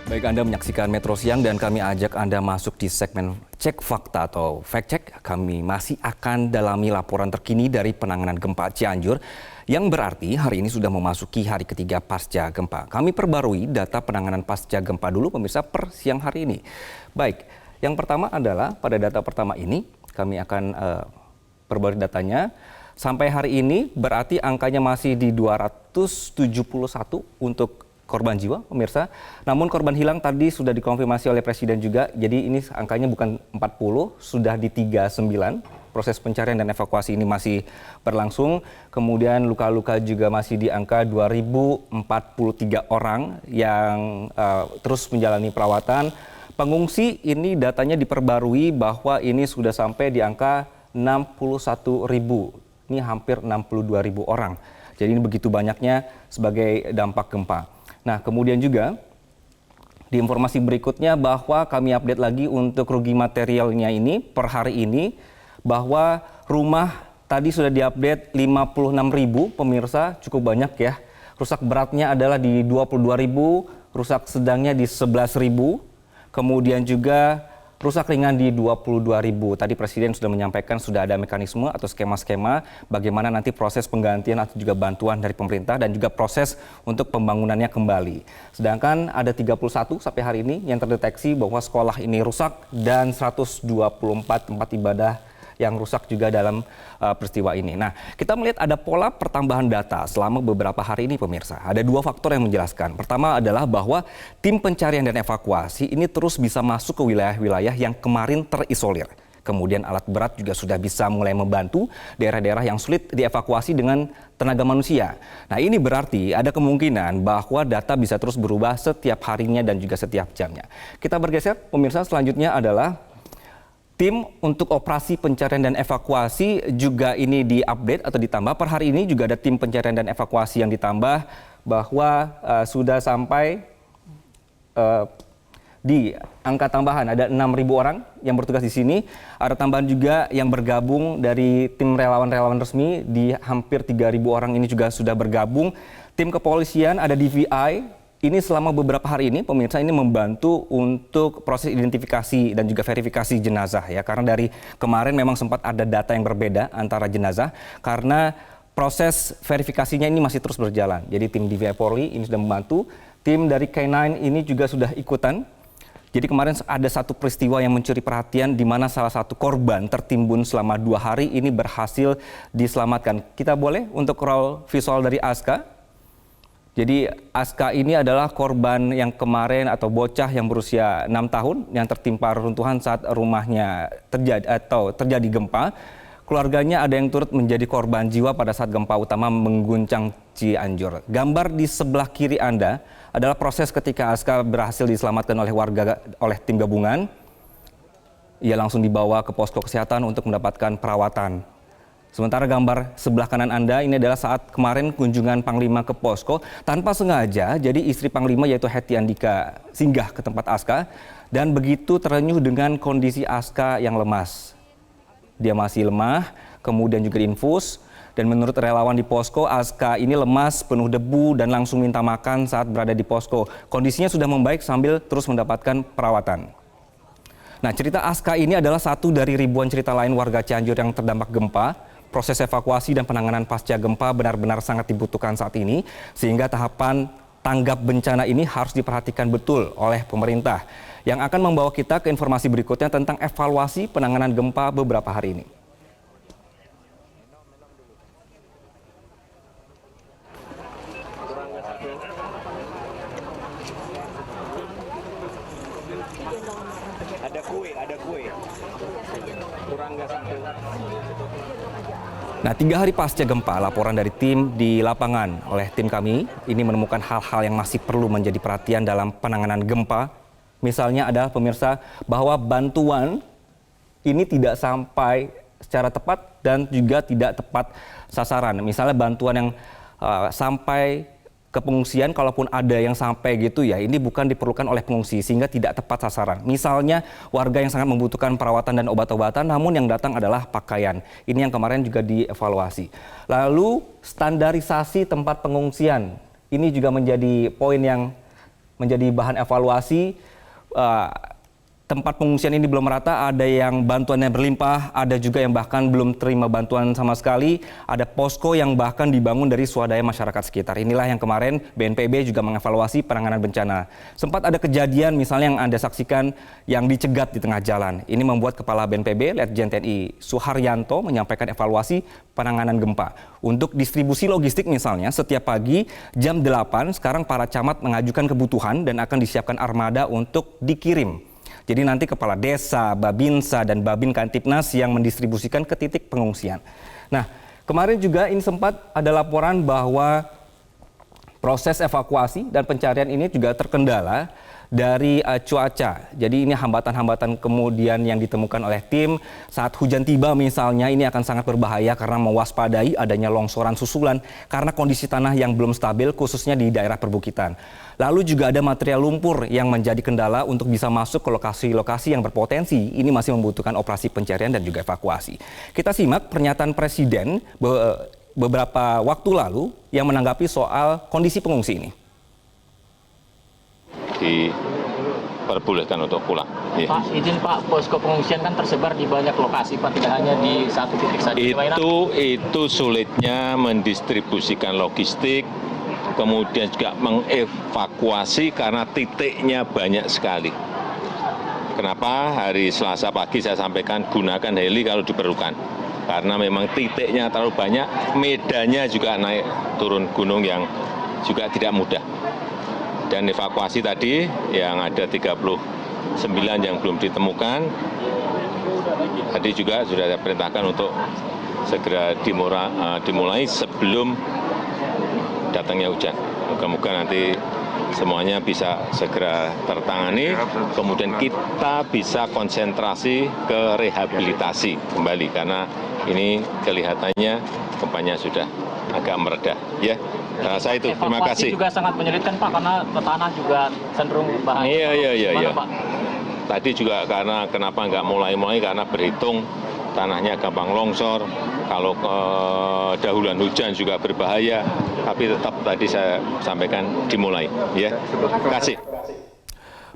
Baik, Anda menyaksikan Metro Siang dan kami ajak Anda masuk di segmen Cek Fakta atau Fact Check. Kami masih akan dalami laporan terkini dari penanganan gempa Cianjur yang berarti hari ini sudah memasuki hari ketiga pasca gempa. Kami perbarui data penanganan pasca gempa dulu pemirsa per siang hari ini. Baik, yang pertama adalah pada data pertama ini kami akan perbarui datanya. Sampai hari ini berarti angkanya masih di 271 untuk korban jiwa, pemirsa. Namun korban hilang tadi sudah dikonfirmasi oleh Presiden juga. Jadi ini angkanya bukan 40, sudah di 39. Proses pencarian dan evakuasi ini masih berlangsung. Kemudian luka-luka juga masih di angka 2.043 orang yang terus menjalani perawatan. Pengungsi ini datanya diperbarui bahwa ini sudah sampai di angka 61.000. Ini hampir 62.000 orang. Jadi ini begitu banyaknya sebagai dampak gempa. Nah, kemudian juga di informasi berikutnya bahwa kami update lagi untuk rugi materialnya ini per hari ini bahwa rumah tadi sudah diupdate 56.000 pemirsa, cukup banyak ya. Rusak beratnya adalah di 22.000, rusak sedangnya di 11.000, kemudian juga rusak ringan di 22.000. Tadi Presiden sudah menyampaikan sudah ada mekanisme atau skema-skema bagaimana nanti proses penggantian atau juga bantuan dari pemerintah dan juga proses untuk pembangunannya kembali. Sedangkan ada 31 sampai hari ini yang terdeteksi bahwa sekolah ini rusak dan 124 tempat ibadah yang rusak juga dalam peristiwa ini. Nah, kita melihat ada pola pertambahan data selama beberapa hari ini pemirsa. Ada dua faktor yang menjelaskan. Pertama adalah bahwa tim pencarian dan evakuasi ini terus bisa masuk ke wilayah-wilayah yang kemarin terisolir. Kemudian alat berat juga sudah bisa mulai membantu daerah-daerah yang sulit dievakuasi dengan tenaga manusia. Nah, ini berarti ada kemungkinan bahwa data bisa terus berubah setiap harinya dan juga setiap jamnya. Kita bergeser pemirsa, selanjutnya adalah tim untuk operasi pencarian dan evakuasi juga ini diupdate atau ditambah. Per hari ini juga ada tim pencarian dan evakuasi yang ditambah bahwa sudah sampai di angka tambahan ada 6.000 orang yang bertugas di sini. Ada tambahan juga yang bergabung dari tim relawan-relawan resmi di hampir 3.000 orang ini juga sudah bergabung. Tim kepolisian ada DVI. Ini selama beberapa hari ini pemirsa ini membantu untuk proses identifikasi dan juga verifikasi jenazah ya, karena dari kemarin memang sempat ada data yang berbeda antara jenazah karena proses verifikasinya ini masih terus berjalan. Jadi tim DVI Polri ini sudah membantu, tim dari K9 ini juga sudah ikutan. Jadi kemarin ada satu peristiwa yang mencuri perhatian di mana salah satu korban tertimbun selama 2 hari ini berhasil diselamatkan. Kita boleh untuk roll visual dari Aska. Jadi Aska ini adalah korban yang kemarin atau bocah yang berusia 6 tahun yang tertimpa reruntuhan saat rumahnya terjadi gempa. Keluarganya ada yang turut menjadi korban jiwa pada saat gempa utama mengguncang Cianjur. Gambar di sebelah kiri Anda adalah proses ketika Aska berhasil diselamatkan oleh warga oleh tim gabungan. Ia langsung dibawa ke posko kesehatan untuk mendapatkan perawatan. Sementara gambar sebelah kanan Anda ini adalah saat kemarin kunjungan Panglima ke posko tanpa sengaja. Jadi istri Panglima yaitu Hetty Andika singgah ke tempat Aska dan begitu terenyuh dengan kondisi Aska yang lemas. Dia masih lemah, kemudian juga diinfus dan menurut relawan di posko Aska ini lemas, penuh debu dan langsung minta makan saat berada di posko. Kondisinya sudah membaik sambil terus mendapatkan perawatan. Nah, cerita Aska ini adalah satu dari ribuan cerita lain warga Cianjur yang terdampak gempa. Proses evakuasi dan penanganan pasca gempa benar-benar sangat dibutuhkan saat ini, sehingga tahapan tanggap bencana ini harus diperhatikan betul oleh pemerintah. Yang akan membawa kita ke informasi berikutnya tentang evaluasi penanganan gempa beberapa hari ini. Ada kue. Kurang nggak satu. Nah, 3 hari pasca gempa, laporan dari tim di lapangan oleh tim kami ini menemukan hal-hal yang masih perlu menjadi perhatian dalam penanganan gempa. Misalnya adalah pemirsa bahwa bantuan ini tidak sampai secara tepat dan juga tidak tepat sasaran. Misalnya bantuan yang sampai ke pengungsian, kalaupun ada yang sampai gitu ya, ini bukan diperlukan oleh pengungsi sehingga tidak tepat sasaran. Misalnya warga yang sangat membutuhkan perawatan dan obat-obatan, namun yang datang adalah pakaian. Ini yang kemarin juga dievaluasi. Lalu standarisasi tempat pengungsian, ini juga menjadi poin yang menjadi bahan evaluasi. Tempat pengungsian ini belum merata, ada yang bantuannya berlimpah, ada juga yang bahkan belum terima bantuan sama sekali, ada posko yang bahkan dibangun dari swadaya masyarakat sekitar. Inilah yang kemarin BNPB juga mengevaluasi penanganan bencana. Sempat ada kejadian misalnya yang Anda saksikan yang dicegat di tengah jalan. Ini membuat Kepala BNPB, Letjen TNI Suharyanto menyampaikan evaluasi penanganan gempa. Untuk distribusi logistik misalnya, setiap pagi jam 8 sekarang para camat mengajukan kebutuhan dan akan disiapkan armada untuk dikirim. Jadi nanti Kepala Desa, Babinsa, dan Babin Kantipnas yang mendistribusikan ke titik pengungsian. Nah, kemarin juga ini sempat ada laporan bahwa proses evakuasi dan pencarian ini juga terkendala dari cuaca. Jadi ini hambatan-hambatan kemudian yang ditemukan oleh tim saat hujan tiba misalnya, ini akan sangat berbahaya karena mewaspadai adanya longsoran susulan karena kondisi tanah yang belum stabil khususnya di daerah perbukitan. Lalu juga ada material lumpur yang menjadi kendala untuk bisa masuk ke lokasi-lokasi yang berpotensi. Ini masih membutuhkan operasi pencarian dan juga evakuasi. Kita simak pernyataan Presiden beberapa waktu lalu yang menanggapi soal kondisi pengungsi ini. Diperbolehkan untuk pulang. Pak, izin Pak, posko pengungsian kan tersebar di banyak lokasi Pak, tidak hanya di satu titik saja. Itu sulitnya mendistribusikan logistik, kemudian juga mengevakuasi karena titiknya banyak sekali. Kenapa hari Selasa pagi saya sampaikan gunakan heli kalau diperlukan. Karena memang titiknya terlalu banyak, medannya juga naik turun gunung yang juga tidak mudah. Dan evakuasi tadi yang ada 39 yang belum ditemukan, tadi juga sudah saya perintahkan untuk segera dimulai sebelum datangnya hujan. Moga-moga nanti semuanya bisa segera tertangani, kemudian kita bisa konsentrasi ke rehabilitasi kembali, karena ini kelihatannya gempanya sudah agak mereda. Ya, saya itu. Terima kasih. Evakuasi juga sangat menyulitkan Pak, karena tanah juga cenderung bahaya. Iya. Tadi juga karena kenapa nggak mulai-mulai, karena berhitung tanahnya gampang longsor, kalau dahulan hujan juga berbahaya, tapi tetap tadi saya sampaikan dimulai. Ya, terima kasih.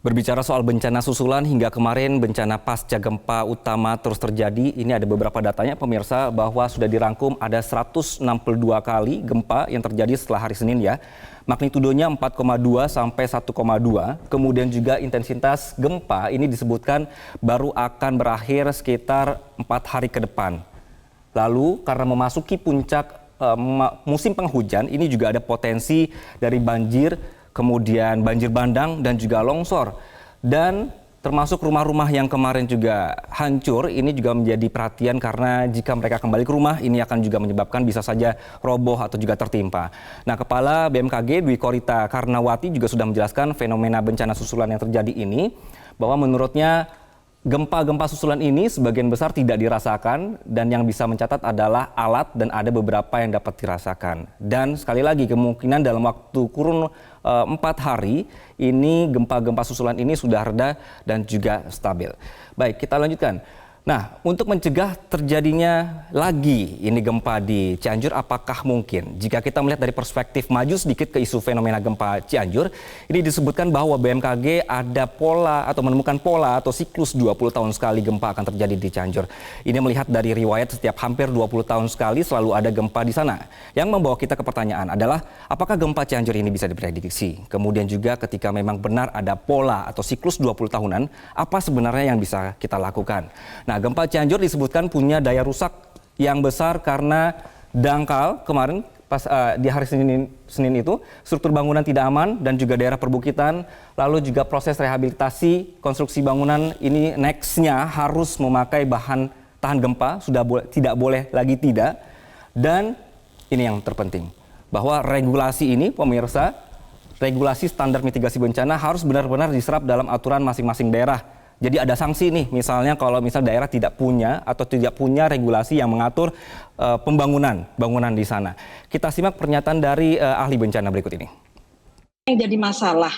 Berbicara soal bencana susulan, hingga kemarin bencana pasca gempa utama terus terjadi. Ini ada beberapa datanya pemirsa, bahwa sudah dirangkum ada 162 kali gempa yang terjadi setelah hari Senin ya. Magnitudonya 4,2 sampai 1,2. Kemudian juga intensitas gempa ini disebutkan baru akan berakhir sekitar 4 hari ke depan. Lalu karena memasuki puncak musim penghujan, ini juga ada potensi dari banjir, kemudian banjir bandang dan juga longsor. Dan termasuk rumah-rumah yang kemarin juga hancur, ini juga menjadi perhatian karena jika mereka kembali ke rumah, ini akan juga menyebabkan bisa saja roboh atau juga tertimpa. Nah, Kepala BMKG Dwi Korita Karnawati juga sudah menjelaskan fenomena bencana susulan yang terjadi ini, bahwa menurutnya gempa-gempa susulan ini sebagian besar tidak dirasakan, dan yang bisa mencatat adalah alat dan ada beberapa yang dapat dirasakan. Dan sekali lagi kemungkinan dalam waktu kurun 4 hari ini gempa-gempa susulan ini sudah reda dan juga stabil. Baik, kita lanjutkan. Nah, untuk mencegah terjadinya lagi ini gempa di Cianjur, apakah mungkin? Jika kita melihat dari perspektif maju sedikit ke isu fenomena gempa Cianjur, ini disebutkan bahwa BMKG ada pola atau menemukan pola atau siklus 20 tahun sekali gempa akan terjadi di Cianjur. Ini melihat dari riwayat setiap hampir 20 tahun sekali selalu ada gempa di sana. Yang membawa kita ke pertanyaan adalah, apakah gempa Cianjur ini bisa diprediksi? Kemudian juga ketika memang benar ada pola atau siklus 20 tahunan, apa sebenarnya yang bisa kita lakukan? Nah, gempa Cianjur disebutkan punya daya rusak yang besar karena dangkal kemarin pas di hari Senin itu, struktur bangunan tidak aman dan juga daerah perbukitan, lalu juga proses rehabilitasi konstruksi bangunan ini nextnya harus memakai bahan tahan gempa, sudah tidak boleh lagi tidak. Dan ini yang terpenting, bahwa regulasi ini pemirsa, regulasi standar mitigasi bencana harus benar-benar diserap dalam aturan masing-masing daerah. Jadi ada sanksi nih, misalnya kalau daerah tidak punya atau tidak punya regulasi yang mengatur bangunan di sana. Kita simak pernyataan dari ahli bencana berikut ini. Yang jadi masalah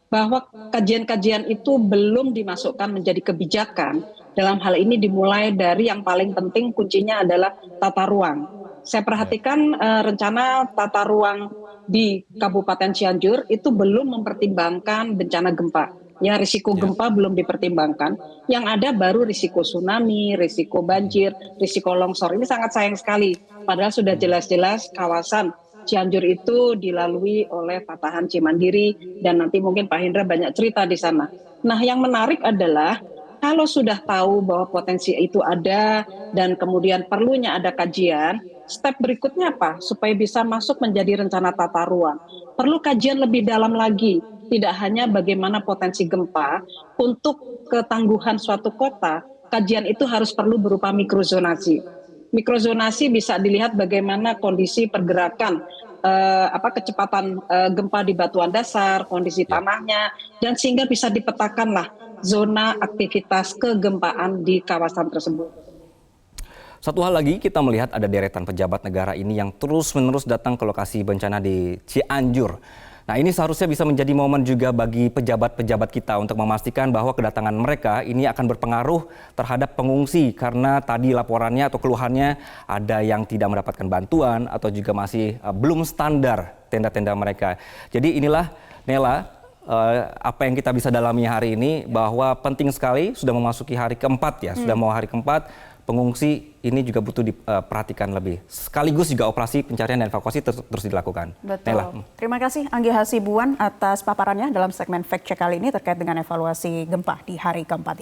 bahwa kajian-kajian itu belum dimasukkan menjadi kebijakan. Dalam hal ini dimulai dari yang paling penting, kuncinya adalah tata ruang. Saya perhatikan rencana tata ruang di Kabupaten Cianjur itu belum mempertimbangkan bencana gempa. Ya, risiko gempa belum dipertimbangkan. Yang ada baru risiko tsunami, risiko banjir, risiko longsor. Ini sangat sayang sekali. Padahal sudah jelas-jelas kawasan Cianjur itu dilalui oleh patahan Cimandiri dan nanti mungkin Pak Hendra banyak cerita di sana. Nah, yang menarik adalah kalau sudah tahu bahwa potensi itu ada dan kemudian perlunya ada kajian, step berikutnya apa? Supaya bisa masuk menjadi rencana tata ruang. Perlu kajian lebih dalam lagi, tidak hanya bagaimana potensi gempa untuk ketangguhan suatu kota, kajian itu harus perlu berupa mikrozonasi. Mikrozonasi bisa dilihat bagaimana kondisi pergerakan kecepatan gempa di batuan dasar, kondisi tanahnya, dan sehingga bisa dipetakanlah zona aktivitas kegempaan di kawasan tersebut. Satu hal lagi, kita melihat ada deretan pejabat negara ini yang terus-menerus datang ke lokasi bencana di Cianjur. Nah, ini seharusnya bisa menjadi momen juga bagi pejabat-pejabat kita untuk memastikan bahwa kedatangan mereka ini akan berpengaruh terhadap pengungsi karena tadi laporannya atau keluhannya ada yang tidak mendapatkan bantuan atau juga masih belum standar tenda-tenda mereka. Jadi inilah Nela, apa yang kita bisa dalami hari ini bahwa penting sekali sudah memasuki hari keempat ya, sudah mau hari keempat. Pengungsi ini juga butuh diperhatikan lebih. Sekaligus juga operasi pencarian dan evakuasi terus dilakukan. Betul. Nela. Terima kasih Anggi Hasibuan atas paparannya dalam segmen Fact Check kali ini terkait dengan evaluasi gempa di hari keempat ini.